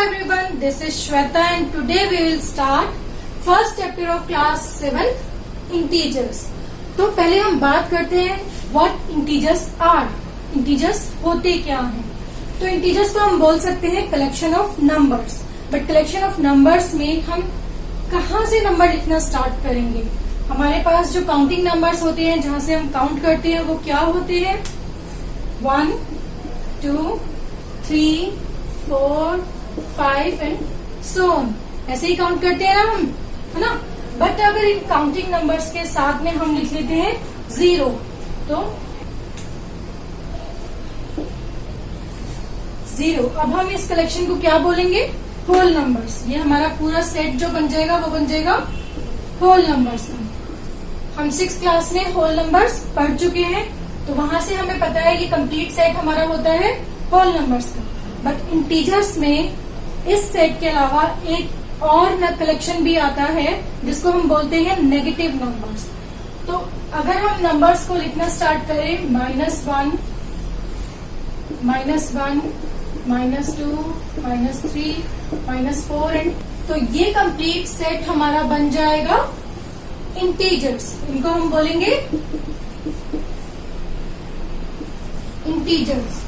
everyone, this is Shweta and today we will start first chapter of class 7th, integers. तो पहले हम बात करते हैं what integers are. Integers होते क्या हैं? तो integers को हम बोल सकते हैं collection of numbers. But collection of numbers में हम कहाँ से नंबर लिखना स्टार्ट करेंगे? हमारे पास जो काउंटिंग नंबर्स होते हैं जहाँ से हम काउंट करते हैं वो क्या होते हैं? 1, 2, 3, 4, 5 एंड सो ऑन. ऐसे ही काउंट करते हैं ना हम, है ना. बट अगर इन काउंटिंग नंबर्स के साथ में हम लिख लेते हैं 0, तो 0. अब हम इस कलेक्शन को क्या बोलेंगे? Whole numbers. ये हमारा पूरा सेट जो बन जाएगा वो बन जाएगा होल नंबर्स. हम 6th क्लास में होल नंबर्स पढ़ चुके हैं, तो वहां से हमें पता है कि कंप्लीट सेट हमारा होता है होल नंबर्स का. बट इंटीजर्स में इस सेट के अलावा एक और कलेक्शन भी आता है जिसको हम बोलते हैं नेगेटिव नंबर्स. तो अगर हम नंबर्स को लिखना स्टार्ट करें -1, -1, -2, -3, -4 एंड तो ये कंप्लीट सेट हमारा बन जाएगा इंटीजर्स. इनको हम बोलेंगे इंटीजर्स.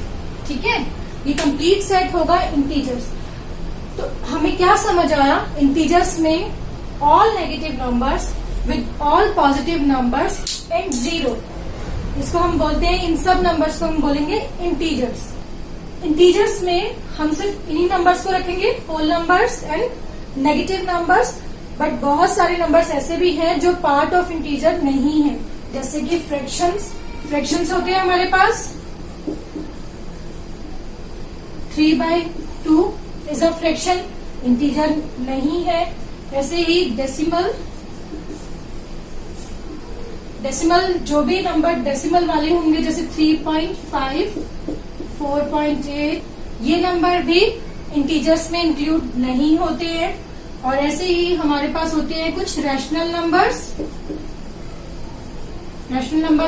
ठीक है, ये कंप्लीट सेट होगा इंटीजर्स. तो हमें क्या समझ आया? इंटीजर्स में all negative numbers with all positive numbers and 0. इसको हम बोलते हैं, इन सब नंबर्स को हम बोलेंगे इंटीजर्स. इंटीजर्स में हम सिर्फ इन्हीं नंबर्स को रखेंगे, whole numbers and negative numbers. But बहुत सारे नंबर्स ऐसे भी हैं जो पार्ट ऑफ इंटीजर नहीं है, जैसे कि फ्रैक्शंस होते हैं हमारे पास. 3/2 इज अ फ्रैक्शन, इंटीजर नहीं है. ऐसे ही डेसिमल जो भी नंबर डेसिमल वाले होंगे जैसे 3.5, 4.8, ये नंबर भी इंटीजर्स में इंक्लूड नहीं होते हैं. और ऐसे ही हमारे पास होते हैं कुछ रैशनल नंबर्स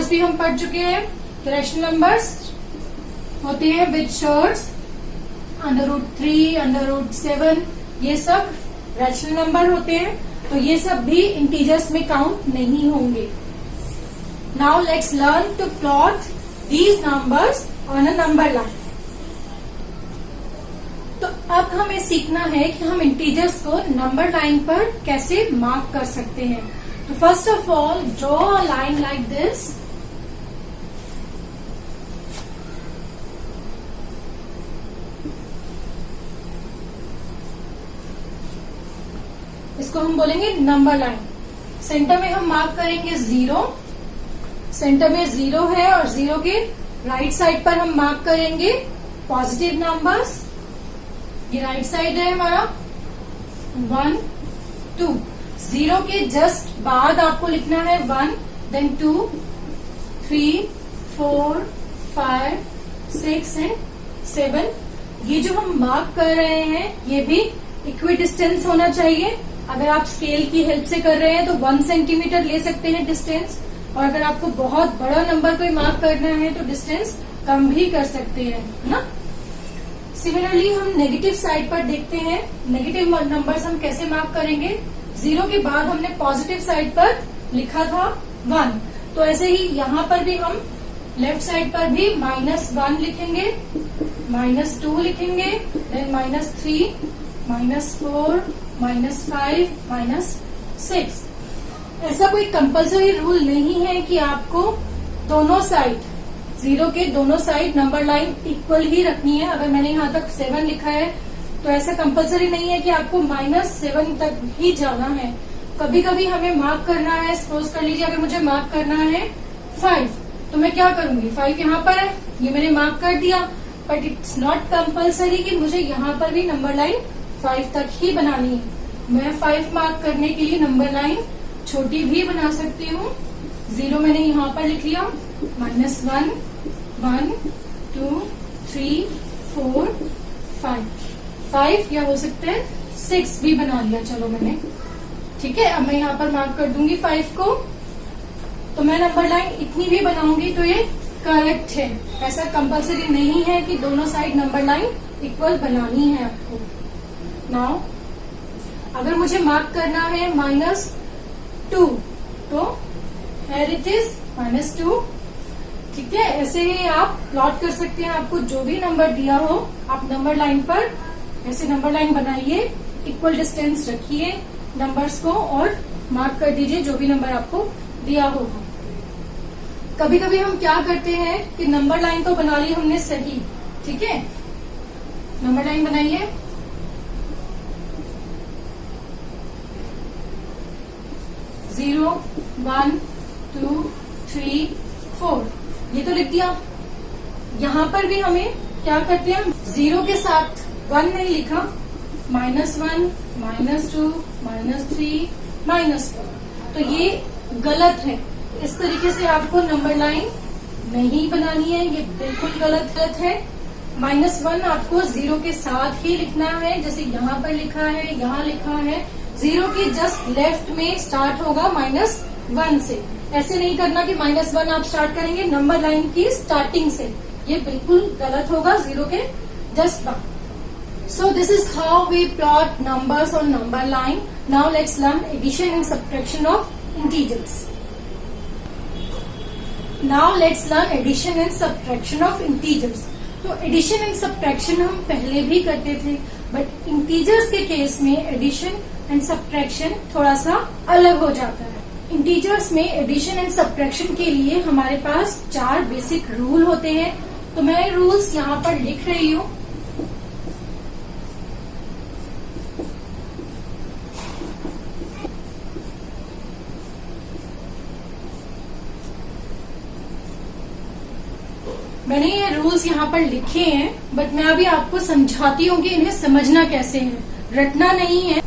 भी हम पढ़ चुके हैं. तो रैशनल नंबर्स होते हैं विद शॉर्ट्स, √3, √7, ये सब रैशनल नंबर होते हैं. तो ये सब भी इंटीजर्स में काउंट नहीं होंगे. Now let's learn to plot these numbers on a number line. तो अब हमें सीखना है कि हम इंटीजर्स को नंबर लाइन पर कैसे मार्क कर सकते हैं. तो first of all draw a line like this. इसको हम बोलेंगे नंबर लाइन. सेंटर में हम मार्क करेंगे 0. सेंटर में 0 है और 0 के राइट साइड पर हम मार्क करेंगे पॉजिटिव नंबर्स. ये राइट साइड है हमारा. 1, 2. 0 के जस्ट बाद आपको लिखना है 1, देन 2, 3, 4, 5, 6 एंड 7. ये जो हम मार्क कर रहे हैं ये भी इक्वी डिस्टेंस होना चाहिए. अगर आप स्केल की हेल्प से कर रहे हैं तो 1 सेंटीमीटर ले सकते हैं डिस्टेंस, और अगर आपको बहुत बड़ा नंबर कोई मार्क करना है तो डिस्टेंस कम भी कर सकते हैं, है ना. सिमिलरली हम नेगेटिव साइड पर देखते हैं. नेगेटिव नंबर्स हम कैसे मार्क करेंगे? 0 के बाद हमने पॉजिटिव साइड पर लिखा था 1, तो ऐसे ही यहाँ पर भी हम लेफ्ट साइड पर भी -1 लिखेंगे, -2 लिखेंगे, देन -3, -4, -5, -6. ऐसा कोई कंपल्सरी रूल नहीं है कि आपको दोनों साइड 0 के दोनों साइड नंबर लाइन इक्वल ही रखनी है. अगर मैंने यहाँ तक 7 लिखा है तो ऐसा कंपल्सरी नहीं है कि आपको -7 तक ही जाना है. कभी कभी हमें मार्क करना है. सपोज कर लीजिए अगर मुझे मार्क करना है 5, तो मैं क्या करूंगी? 5 यहाँ पर है, ये मैंने मार्क कर दिया. बट इट्स नॉट कंपल्सरी कि मुझे यहाँ पर भी नंबर लाइन 5 तक ही बनानी है. मैं 5 मार्क करने के लिए नंबर लाइन छोटी भी बना सकती हूँ. 0 मैंने यहाँ पर लिख लिया, -1, 1, 2, 3, 4, 5 या हो सकते हैं 6 भी बना लिया. चलो मैंने, ठीक है. अब मैं यहाँ पर मार्क कर दूंगी 5 को. तो मैं नंबर लाइन इतनी भी बनाऊंगी तो ये करेक्ट है. ऐसा कंपल्सरी नहीं है कि दोनों साइड नंबर लाइन इक्वल बनानी है आपको. नाउ अगर मुझे मार्क करना है -2, तो here it is -2। ठीक है, ऐसे ही आप प्लॉट कर सकते हैं। आपको जो भी नंबर दिया हो, आप नंबर लाइन पर ऐसे नंबर लाइन बनाइए, इक्वल डिस्टेंस रखिए नंबर्स को और मार्क कर दीजिए जो भी नंबर आपको दिया होगा। कभी कभी हम क्या करते हैं कि नंबर लाइन तो बना ली हमने सही, ठीक है, नंबर लाइन बनाइए, जीरो, 1, 2, 3, 4 ये तो लिख दिया। यहां पर भी हमें क्या करते हैं, जीरो के साथ 1 नहीं लिखा, -1, -2, -3, -4, तो ये गलत है। इस तरीके से आपको नंबर लाइन नहीं बनानी है, ये बिल्कुल गलत है। -1 आपको जीरो के साथ ही लिखना है, जैसे यहाँ पर लिखा है, यहाँ लिखा है, जीरो के जस्ट लेफ्ट में स्टार्ट होगा -1 से। ऐसे नहीं करना कि -1 आप स्टार्ट करेंगे नंबर लाइन की स्टार्टिंग से, ये बिल्कुल गलत होगा, जीरो के जस्ट बाद। So this is how we plot numbers on number line. Now let's learn addition and subtraction of integers. Now let's learn addition and subtraction of integers. तो addition and subtraction हम पहले भी करते थे, but integers के case में addition and subtraction थोड़ा सा अलग हो जाता है। इंटीजर्स में एडिशन एंड सब्ट्रैक्शन के लिए हमारे पास 4 बेसिक रूल होते हैं, तो मैं रूल्स यहाँ पर लिख रही हूँ। मैंने ये रूल्स यहाँ पर लिखे हैं, बट मैं अभी आपको समझाती हूँ कि इन्हें समझना कैसे है, रटना नहीं है।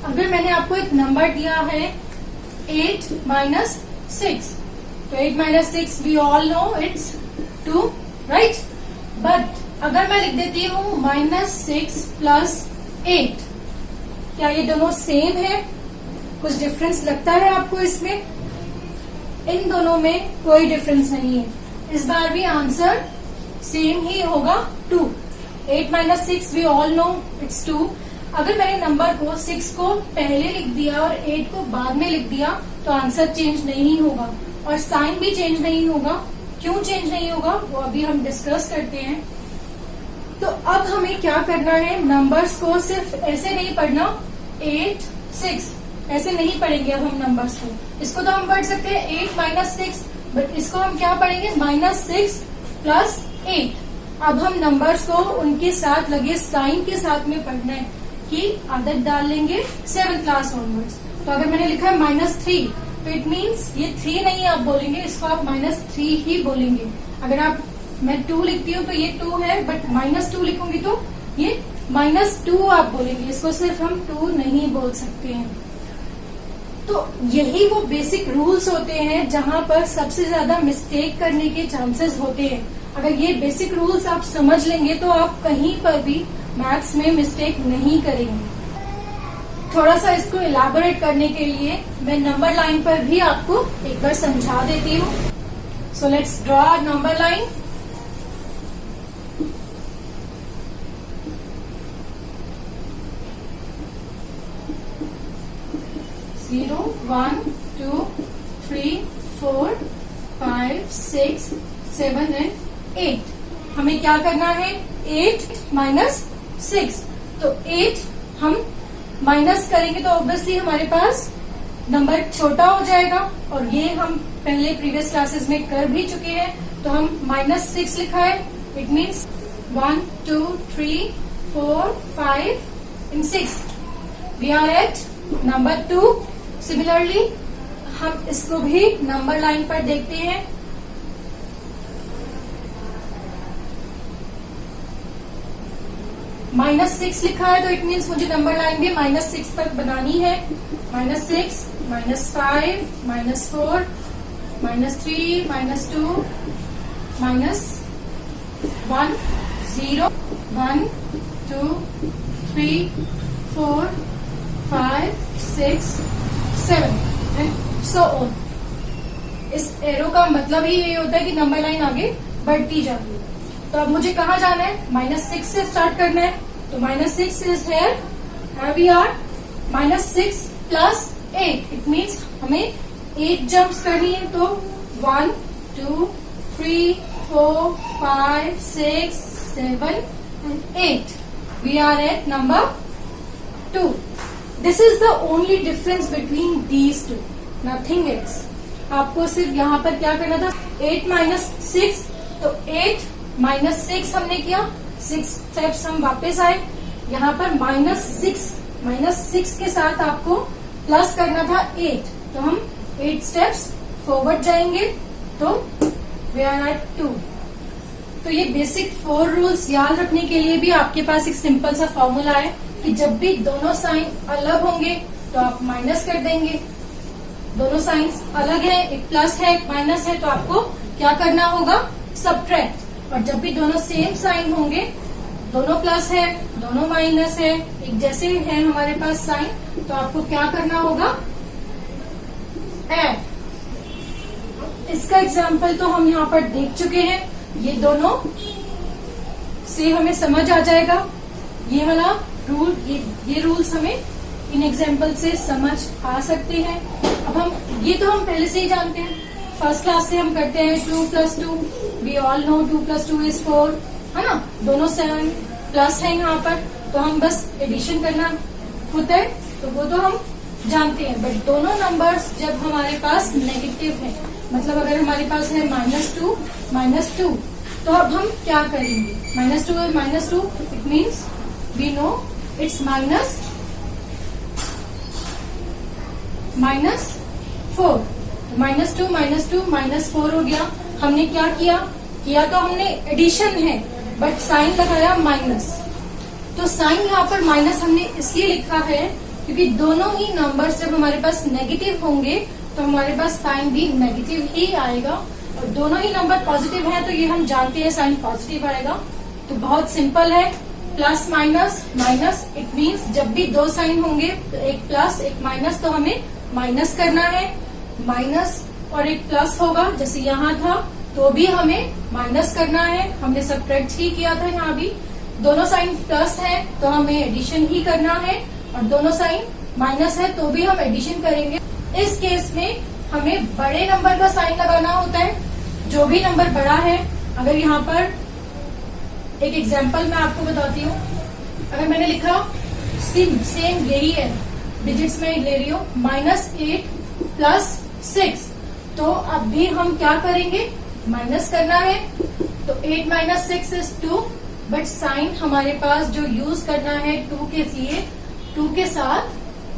अगर मैंने आपको एक नंबर दिया है 8 - 6, तो 8 - 6 we all know it's 2, right. But अगर मैं लिख देती हूँ -6 + 8, क्या ये दोनों सेम है? कुछ डिफरेंस लगता है आपको इसमें? इन दोनों में कोई डिफरेंस नहीं है। इस बार भी आंसर सेम ही होगा 2। 8 - 6 वी ऑल नो इट्स 2। अगर मैंने नंबर को 6 को पहले लिख दिया और 8 को बाद में लिख दिया तो आंसर चेंज नहीं होगा और साइन भी चेंज नहीं होगा। क्यों चेंज नहीं होगा वो अभी हम डिस्कस करते हैं। तो अब हमें क्या करना है, नंबर्स को सिर्फ ऐसे नहीं पढ़ना 8, 6 ऐसे नहीं पढ़ेंगे अब हम नंबर्स को। इसको तो हम पढ़ सकते हैं 8 - 6, बट इसको हम क्या पढ़ेंगे -6 + 8। अब हम नंबर्स को उनके साथ लगे साइन के साथ में पढ़ना है कि आदत डाल लेंगे 7th क्लास ऑनवर्ड्स। तो अगर मैंने लिखा है -3, तो इट मीन्स ये 3 नहीं आप बोलेंगे, इसको आप -3 ही बोलेंगे। अगर आप मैं 2 लिखती हूँ तो ये 2 है, बट -2 लिखूंगी तो ये -2 आप बोलेंगे, इसको सिर्फ हम 2 नहीं बोल सकते हैं। तो यही वो बेसिक रूल्स होते हैं जहां पर सबसे ज्यादा मिस्टेक करने के चांसेस होते हैं। अगर ये बेसिक रूल्स आप समझ लेंगे तो आप कहीं पर भी मैथ्स में मिस्टेक नहीं करेंगे। थोड़ा सा इसको इलाबोरेट करने के लिए मैं नंबर लाइन पर भी आपको एक बार समझा देती हूँ। So let's draw number line. Zero, 1, 2, 3, 4, 5, 6, 7 and 8। हमें क्या करना है, 8 - 6। तो 8 हम माइनस करेंगे तो ऑब्वियसली हमारे पास नंबर छोटा हो जाएगा, और ये हम पहले प्रीवियस क्लासेस में कर भी चुके हैं। तो हम -6 लिखा है, it means 1, 2, 3, 4, 5 and 6। We are at number 2। Similarly हम इसको भी नंबर लाइन पर देखते हैं। -6 लिखा है तो इट मीन्स मुझे नंबर लाइन भी -6 तक बनानी है। -6, -5, -4, -3, -2, -1, 0, 1, 2, 3, 4, 5, 6, 7 एंड सो ऑन। इस एरो का मतलब ही ये होता है कि नंबर लाइन आगे बढ़ती जाती है। तो अब मुझे कहाँ जाना है, -6 से स्टार्ट करना है। तो -6 is here, we are -6 plus 8, it means हमें 8 जंप्स करनी है, तो 1 2 3 4 5 6 7 and 8. We are at number 2. This is the only difference between these two, nothing else. आपको सिर्फ यहाँ पर क्या करना था, 8 minus 6, तो 8 minus 6 हमने किया, 6 स्टेप्स हम वापस आए, यहाँ पर -6 के साथ आपको प्लस करना था 8, तो हम 8 स्टेप्स फॉरवर्ड जाएंगे, तो वी आर एट 2. तो ये बेसिक 4 रूल्स याद रखने के लिए भी आपके पास एक सिंपल सा फॉर्मूला है कि जब भी दोनों साइन अलग होंगे तो आप माइनस कर देंगे. दोनों साइंस अलग है, एक प्लस है एक माइनस है, तो आपको क्या करना होगा, सब्ट्रैक्ट. और जब भी दोनों सेम साइन होंगे, दोनों प्लस है दोनों माइनस है, एक जैसे है हमारे पास साइन, तो आपको क्या करना होगा, ऐड. इसका एग्जाम्पल तो हम यहाँ पर देख चुके हैं, ये दोनों से हमें समझ आ जाएगा. ये वाला रूल, ये रूल्स हमें इन एग्जाम्पल से समझ आ सकते हैं. अब हम ये तो हम पहले से ही जानते हैं, फर्स्ट क्लास से हम करते हैं 2 + 2, वी ऑल नो 2 + 2 is 4, है ना. दोनों साइन प्लस है यहाँ पर, तो हम बस एडिशन करना होता है, तो वो तो हम जानते हैं. बट दोनों नंबर्स जब हमारे पास नेगेटिव है, मतलब अगर हमारे पास है -2, तो अब हम क्या करेंगे, -2 और -2, it means we know it's -4. -2 -4 हो गया. हमने क्या किया तो हमने एडिशन है, बट साइन लगाया माइनस. तो साइन यहाँ पर माइनस हमने इसलिए लिखा है क्योंकि दोनों ही नंबर्स जब हमारे पास नेगेटिव होंगे तो हमारे पास साइन भी नेगेटिव ही आएगा. और दोनों ही नंबर पॉजिटिव है, तो ये हम जानते हैं साइन पॉजिटिव आएगा. तो बहुत सिंपल है, plus minus minus, it means जब भी दो साइन होंगे, एक प्लस एक माइनस, तो हमें माइनस करना है. माइनस और एक प्लस होगा, जैसे यहाँ था, तो भी हमें माइनस करना है. हमने सब्ट्रैक्ट ही किया था, यहाँ भी दोनों साइन प्लस है तो हमें एडिशन ही करना है, और दोनों साइन माइनस है तो भी हम एडिशन करेंगे. इस केस में हमें बड़े नंबर का साइन लगाना होता है. जो भी नंबर बड़ा है, अगर यहाँ पर एक एग्जाम्पल मैं आपको बताती हूँ, अगर मैंने लिखा सेम यही है, डिजिट्स में ले रही हूँ, -8 + 6, तो अब भी हम क्या करेंगे, माइनस करना है. तो 8 - 6 is 2, बट साइन हमारे पास जो यूज करना है 2 के लिए, 2 के साथ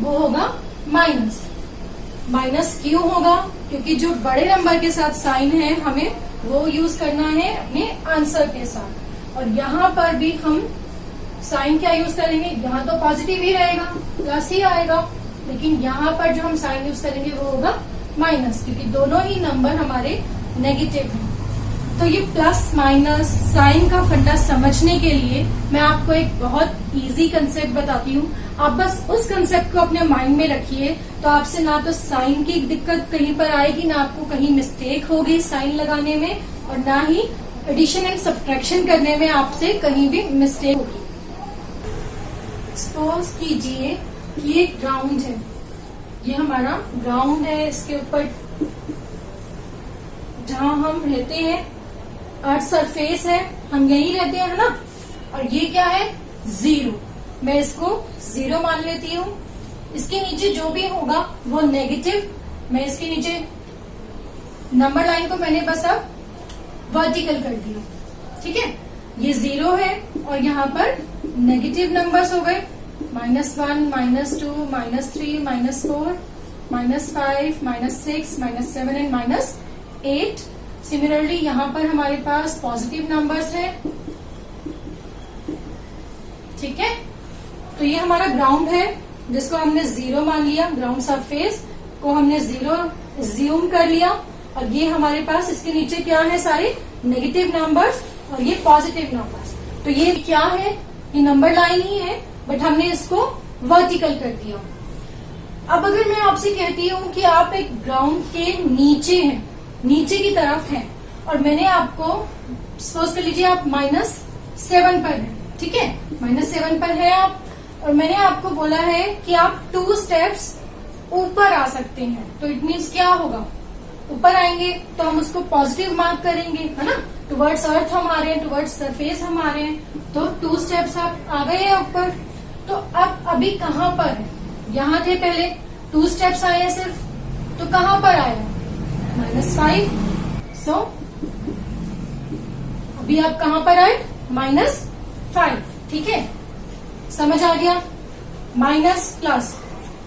वो होगा माइनस. माइनस क्यों होगा, क्योंकि जो बड़े नंबर के साथ साइन है हमें वो यूज करना है अपने आंसर के साथ. और यहाँ पर भी हम साइन क्या यूज करेंगे, यहाँ तो पॉजिटिव ही रहेगा, प्लस ही आएगा, लेकिन यहाँ पर जो हम साइन यूज करेंगे वो होगा माइनस, क्योंकि दोनों ही नंबर हमारे नेगेटिव हैं. तो ये प्लस माइनस साइन का फंडा समझने के लिए मैं आपको एक बहुत इजी कंसेप्ट बताती हूँ. आप बस उस कंसेप्ट को अपने माइंड में रखिए, तो आपसे ना तो साइन की दिक्कत कहीं पर आएगी, ना आपको कहीं मिस्टेक होगी साइन लगाने में, और ना ही एडिशन एंड सब्ट्रैक्शन करने में आपसे कहीं भी मिस्टेक होगी. सपोज कीजिए कि ये ग्राउंड है, ये हमारा ग्राउंड है, इसके ऊपर जहां हम रहते हैं अर्थ सरफेस है, हम यही रहते हैं, है ना. और ये क्या है, 0, मैं इसको 0 मान लेती हूँ. इसके नीचे जो भी होगा वो नेगेटिव, मैं इसके नीचे नंबर लाइन को मैंने बस अब वर्टिकल कर दिया, ठीक है. ये 0 है और यहाँ पर नेगेटिव नंबर्स हो गए, -1 -2 -3 -4 -5 -6 -7 एंड -8. सिमिलरली यहाँ पर हमारे पास पॉजिटिव नंबर्स है, ठीक है. तो ये हमारा ग्राउंड है जिसको हमने 0 मान लिया, ग्राउंड सरफेस को हमने 0 ज्यूम कर लिया. और ये हमारे पास इसके नीचे क्या है, सारे नेगेटिव नंबर्स और ये पॉजिटिव नंबर्स. तो ये क्या है, ये नंबर लाइन ही है, बट हमने इसको वर्टिकल कर दिया. अब अगर मैं आपसे कहती हूँ कि आप एक ग्राउंड के नीचे हैं, नीचे की तरफ है, और मैंने आपको सपोज कर लीजिए आप -7 पर है, ठीक है, -7 पर है आप, और मैंने आपको बोला है कि आप 2 स्टेप्स ऊपर आ सकते हैं, तो इट मीन्स क्या होगा, ऊपर आएंगे तो हम उसको पॉजिटिव मार्क करेंगे, है ना। टुवर्ड्स अर्थ हम आ रहे हैं, टुवर्ड्स सरफेस हम आ रहे हैं, तो 2 स्टेप्स आप आ गए हैं ऊपर। तो अब अभी कहाँ पर है, यहाँ थे पहले, 2 स्टेप्स आए हैं सिर्फ, तो कहाँ पर आया, -5। सो अभी आप कहाँ पर आए, -5, ठीक है, समझ आ गया। माइनस प्लस,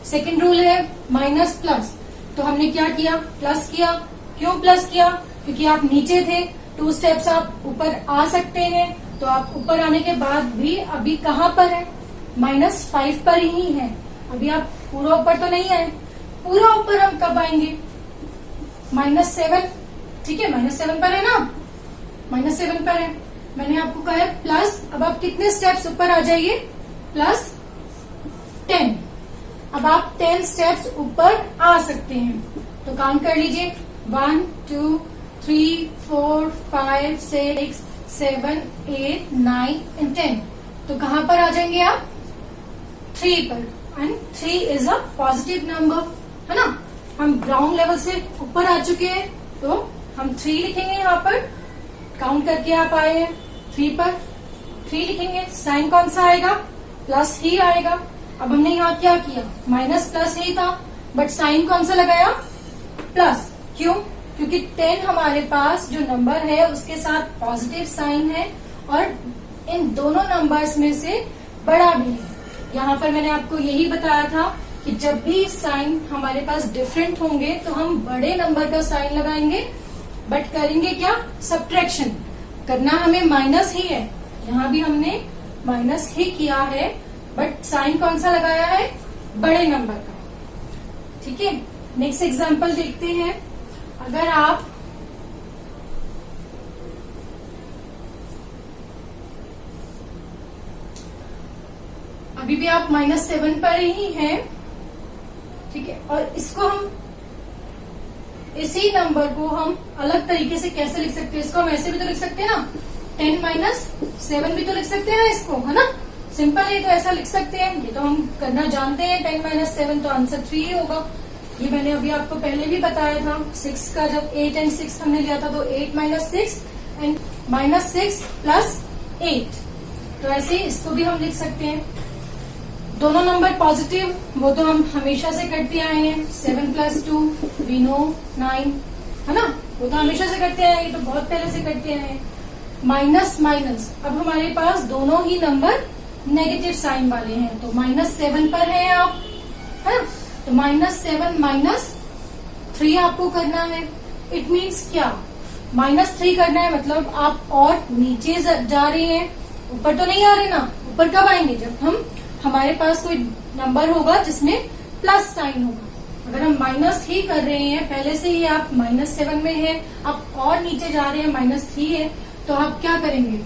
सेकेंड रूल है माइनस प्लस, तो हमने क्या किया, प्लस किया। क्यों प्लस किया, क्योंकि आप नीचे थे, 2 स्टेप्स आप ऊपर आ सकते हैं, तो आप ऊपर आने के बाद भी अभी कहाँ पर है, -5 पर ही है। अभी आप पूरा ऊपर तो नहीं आए, पूरा ऊपर हम कब आएंगे, -7, ठीक है, -7 पर है ना, -7 पर है। मैंने आपको कहा है प्लस, अब आप कितने स्टेप्स ऊपर आ जाइए, +10। अब आप 10 स्टेप्स ऊपर आ सकते हैं, तो काउंट कर लीजिए, 1 2 3 4 5 6 7 8 9 and 10। तो कहाँ पर आ जाएंगे आप, 3 पर, and 3 is a positive number, है ना। हम ग्राउंड लेवल से ऊपर आ चुके हैं, तो हम 3 लिखेंगे यहाँ पर, काउंट करके आप आए हैं 3 पर, 3 लिखेंगे। साइन कौन सा आएगा, प्लस ही आएगा। अब हमने यहाँ क्या किया, माइनस प्लस ही था, बट साइन कौन सा लगाया, प्लस। क्यों, क्योंकि 10 हमारे पास जो नंबर है उसके साथ पॉजिटिव साइन है, और इन दोनों नंबर्स में से बड़ा भी है। यहाँ पर मैंने आपको यही बताया था कि जब भी साइन हमारे पास डिफरेंट होंगे तो हम बड़े नंबर का साइन लगाएंगे, बट करेंगे क्या, सब्ट्रैक्शन करना हमें माइनस ही है। यहाँ भी हमने माइनस ही किया है, बट साइन कौन सा लगाया है, बड़े नंबर का, ठीक है। नेक्स्ट एग्जांपल देखते हैं। अगर आप अभी भी आप -7 पर ही हैं, ठीक है, और इसको हम, इसी नंबर को हम अलग तरीके से कैसे लिख सकते हैं, इसको हम ऐसे भी तो लिख सकते हैं ना, 10 - 7 भी तो लिख सकते हैं ना इसको, है ना, सिंपल है, तो ऐसा लिख सकते हैं, ये तो हम करना जानते हैं। 10 - 7 तो आंसर 3 होगा। ये मैंने अभी आपको पहले भी बताया था, 6 का जब 8 और 6 हमने लिया था, तो 8 - 6 एंड -6 + 8, तो ऐसे इसको भी हम लिख सकते हैं। दोनों नंबर पॉजिटिव, वो तो हम हमेशा से करते आए हैं, 7 + 2 वी नो 9, है ना, वो तो हमेशा से करते आए हैं, ये तो बहुत पहले से करते आए हैं। माइनस माइनस, अब हमारे पास दोनों ही नंबर नेगेटिव साइन वाले हैं, तो -7 पर हैं आप, है ना, तो -7 - 3 आपको करना है। इट मीन्स क्या, -3 करना है, मतलब आप और नीचे जा रहे हैं, ऊपर तो नहीं आ रहे ना। ऊपर कब आएंगे, जब हमारे पास कोई नंबर होगा जिसमें प्लस साइन होगा। अगर हम माइनस ही कर रहे हैं, पहले से ही आप -7 में हैं, आप और नीचे जा रहे हैं, -3 है, तो आप क्या करेंगे,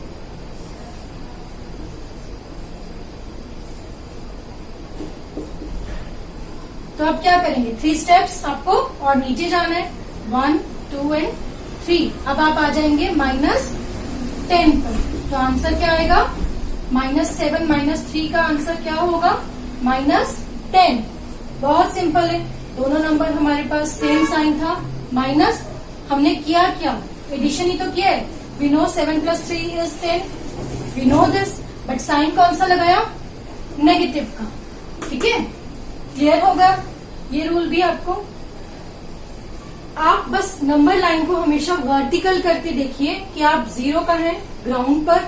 तो आप क्या करेंगे, 3 स्टेप्स आपको और नीचे जाना है, 1 2 एंड 3। अब आप आ जाएंगे -10 पर, तो आंसर क्या आएगा, -7 - 3 का आंसर क्या होगा, -10। बहुत सिंपल है, दोनों नंबर हमारे पास सेम साइन था, माइनस, हमने किया क्या, एडिशन ही तो किया है। We know 7 + 3 is 10, we know this, but sign कौन सा लगाया, नेगेटिव का, ठीक है। क्लियर होगा ये रूल भी आपको। आप बस नंबर लाइन को हमेशा वर्टिकल करके देखिए कि आप 0 का है, ग्राउंड पर,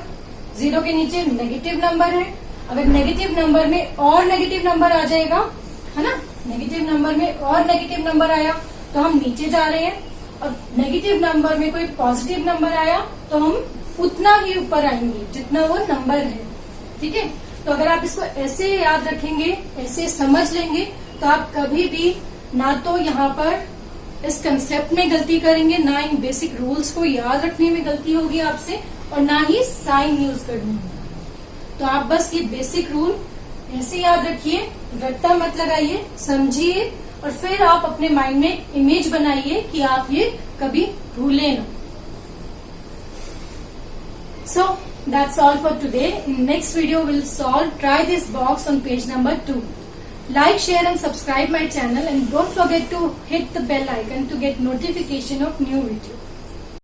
0 के नीचे नेगेटिव नंबर है। अगर नेगेटिव नंबर में और नेगेटिव नंबर आ जाएगा, है ना, नेगेटिव नंबर में और नेगेटिव नंबर आया तो हम नीचे जा रहे हैं, और नेगेटिव नंबर में कोई पॉजिटिव नंबर आया तो हम उतना ही ऊपर आएंगे जितना वो नंबर है, ठीक है। तो अगर आप इसको ऐसे याद रखेंगे, ऐसे समझ लेंगे, तो आप कभी भी ना तो यहाँ पर इस कंसेप्ट में गलती करेंगे, ना इन बेसिक रूल्स को याद रखने में गलती होगी आपसे, और ना ही साइन यूज करनी होगी। तो आप बस ये बेसिक रूल ऐसे याद रखिए, रट्टा मत लगाइए, समझिए, और फिर आप अपने माइंड में इमेज बनाइए कि आप ये कभी भूलें ना। सो That's all for today. In next video, we'll try this box on page number 2. Like, share and subscribe my channel, and don't forget to hit the bell icon to get notification of new video.